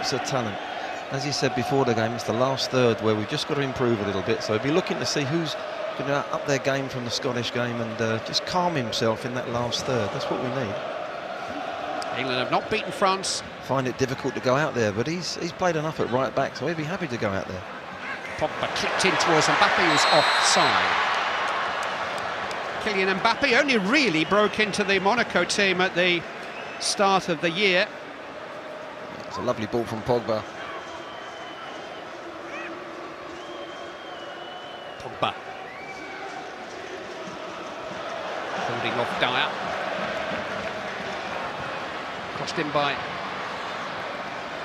heaps of talent. As he said before the game, it's the last third where we've just got to improve a little bit. So he'll be looking to see who's going to up their game from the Scottish game and just calm himself in that last third. That's what we need. England have not beaten France. Find it difficult to go out there, but he's played enough at right back, so he'd be happy to go out there. Pogba kicked in towards Mbappe, who's offside. Kylian Mbappe only really broke into the Monaco team at the start of the year. It's a lovely ball from Pogba. Pogba holding off Dyer. Crossed in by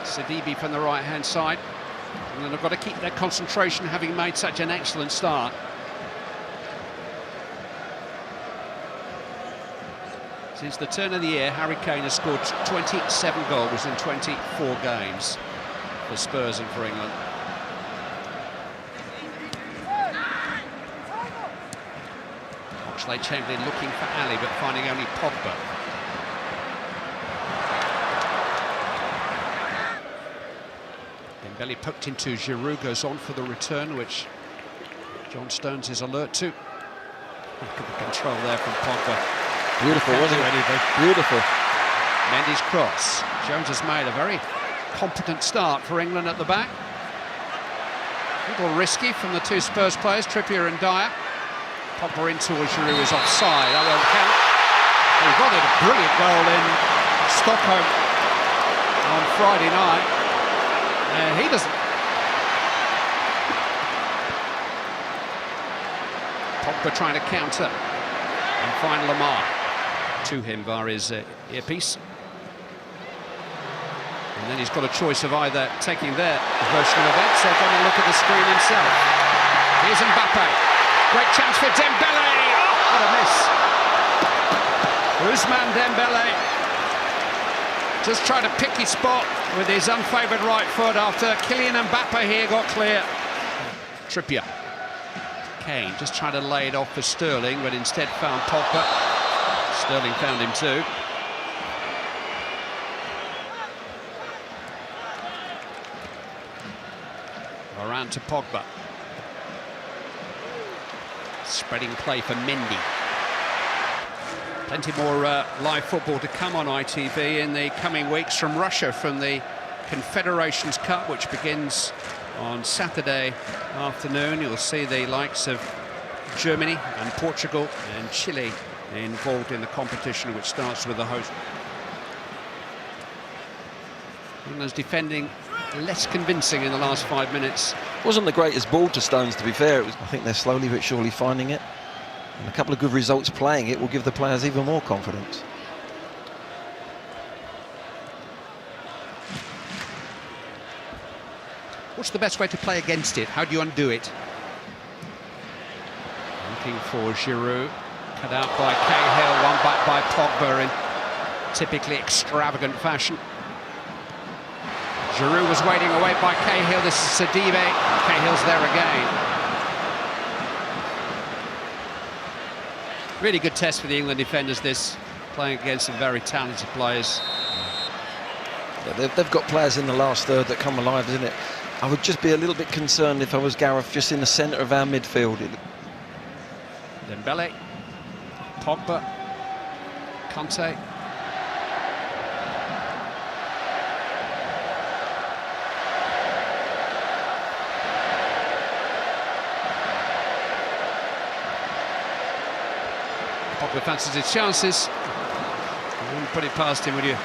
Sidibe from the right-hand side. And then they've got to keep their concentration, having made such an excellent start. Since the turn of the year, Harry Kane has scored 27 goals in 24 games for Spurs and for England. Oxlade-Chamberlain looking for Ali, but finding only Pogba. Dembele poked into Giroud, goes on for the return, which John Stones is alert to. Look at the control there from Pogba. Beautiful, wasn't it? Beautiful. Mendy's cross. Jones has made a very competent start for England at the back. A little risky from the two Spurs players, Trippier and Dyer. Pogba in towards Giroud is offside. That won't count. He got it, a brilliant goal in Stockholm on Friday night. And he doesn't. Pogba trying to counter and find Lamar to him via his earpiece. And then he's got a choice of either taking their version of events or going to look at the screen himself. Here's Mbappe. Great chance for Dembele. Oh, what a miss. Ousmane Dembele just trying to pick his spot with his unfavoured right foot after Kylian Mbappe here got clear. Trippier. Kane just trying to lay it off for Sterling, but instead found Pogba. Sterling found him too. Around to Pogba. Spreading play for Mendy. Plenty more live football to come on ITV in the coming weeks from Russia, from the Confederations Cup, which begins on Saturday afternoon. You'll see the likes of Germany and Portugal and Chile involved in the competition, which starts with the host. England's defending less convincing in the last 5 minutes. Wasn't the greatest ball to Stones, to be fair. I think they're slowly but surely finding it. And a couple of good results playing it will give the players even more confidence. What's the best way to play against it? How do you undo it? Looking for Giroud. Cut out by Cahill, one back by Pogba in typically extravagant fashion. Giroud was waiting away by Cahill. This is Sidibe. Cahill's there again. Really good test for the England defenders, this, playing against some very talented players. Yeah, they've got players in the last third that come alive, isn't it? I would just be a little bit concerned if I was Gareth, just in the centre of our midfield. Dembele, Pogba, Conte. Pogba fancies his chances. You wouldn't put it past him, would you?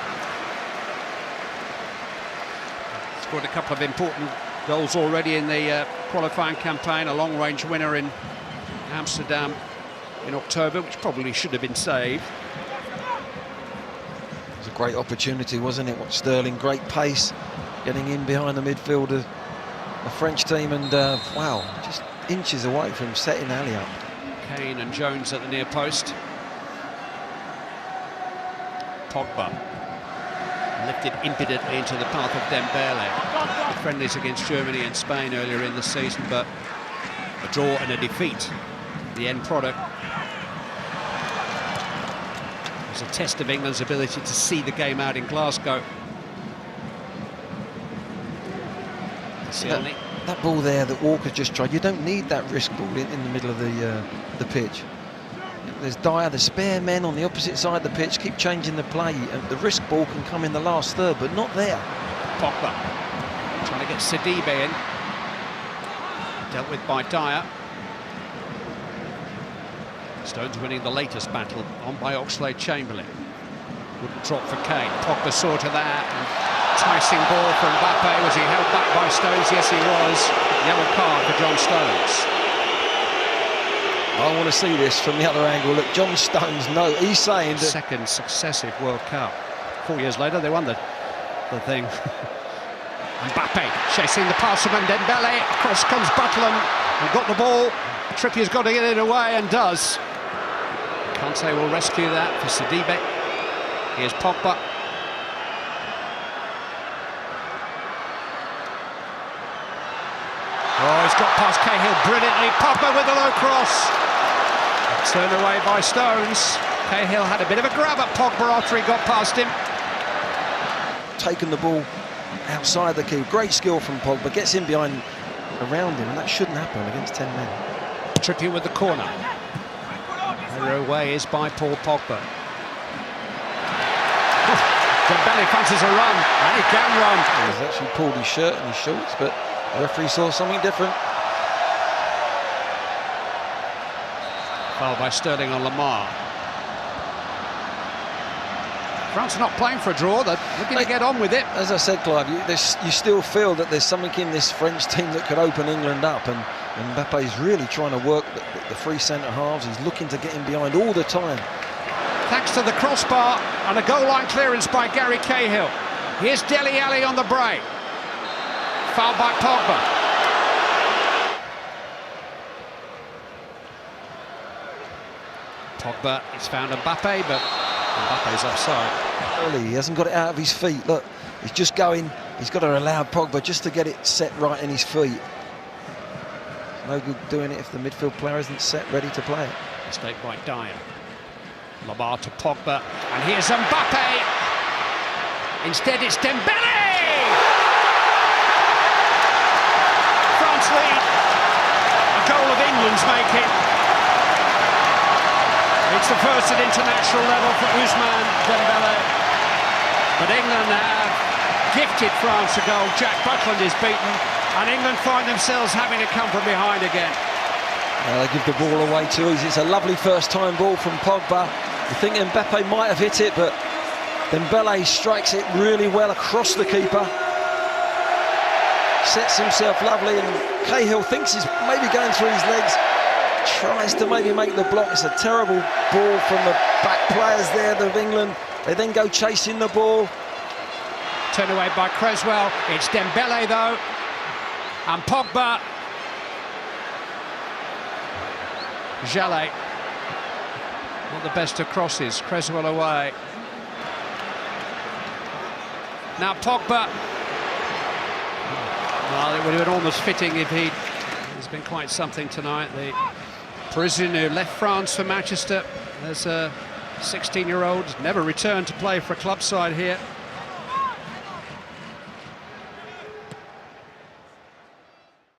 Scored a couple of important goals already in the qualifying campaign. A long-range winner in Amsterdam in October, which probably should have been saved. It was a great opportunity, wasn't it? What Sterling, great pace, getting in behind the midfield of the French team, and wow, just inches away from setting Ali up. Kane and Jones at the near post. Pogba lifted impudently into the path of Dembele. The friendlies against Germany and Spain earlier in the season, but a draw and a defeat, the end product. It was a test of England's ability to see the game out in Glasgow. Cielny. That ball there that Walker just tried, you don't need that risk ball in the middle of the pitch. There's Dyer, the spare men on the opposite side of the pitch, keep changing the play, and the risk ball can come in the last third, but not there. Pogba trying to get Sidibe in. Dealt with by Dyer. Stones winning the latest battle, on by Oxlade-Chamberlain. Wouldn't drop for Kane. Pogba saw to that. Enticing ball from Mbappe. Was he held back by Stones? Yes, he was. Yellow card for John Stones. I want to see this from the other angle. Look, John Stones, no, he's saying that... Second successive World Cup. 4 years later, they won the thing. Mbappe chasing the pass from Dembele. Across comes Butland and got the ball. Trippier's got to get it away and does. Kante will rescue that for Sidibe. Here's Pogba. Oh, he's got past Cahill brilliantly. Pogba with a low cross. Turned away by Stones. Cahill had a bit of a grab at Pogba after he got past him. Taken the ball outside the key. Great skill from Pogba. Gets in behind, around him, and that shouldn't happen against 10 men. Trippier with the corner. Her away is by Paul Pogba. Dembele fancies a run, and he can run. He's actually pulled his shirt and his shorts, but the referee saw something different. Foul by Sterling on Lamar. France are not playing for a draw, they're looking to get on with it. As I said, Clive, you still feel that there's something in this French team that could open England up, and Mbappe's really trying to work the free centre-halves. He's looking to get in behind all the time. Thanks to the crossbar and a goal-line clearance by Gary Cahill. Here's Dele Alli on the break. Foul by Pogba. Pogba has found Mbappe, but Mbappe's offside. Early, he hasn't got it out of his feet. Look, he's just going. He's got to allow Pogba just to get it set right in his feet. No good doing it if the midfield player isn't set, ready to play it. Mistake by Dyer. Lamar to Pogba, and here's Mbappe. Instead, it's Dembele. France lead. A goal of England's making. It's the first at international level for Ousmane Dembele. But England have gifted France a goal. Jack Butland is beaten, and England find themselves having to come from behind again. They give the ball away too easy. It's a lovely first-time ball from Pogba. You think Mbappe might have hit it, but Dembele strikes it really well across the keeper. Sets himself lovely, and Cahill thinks he's maybe going through his legs. Tries to maybe make the block. It's a terrible ball from the back players there of England. They then go chasing the ball. Turned away by Cresswell. It's Dembele though, and Pogba. Jallet. Not the best of crosses. Cresswell away. Now Pogba. Well, it would have been almost fitting if he's been quite something tonight. The Parisian who left France for Manchester as a 16-year-old, never returned to play for a club side here.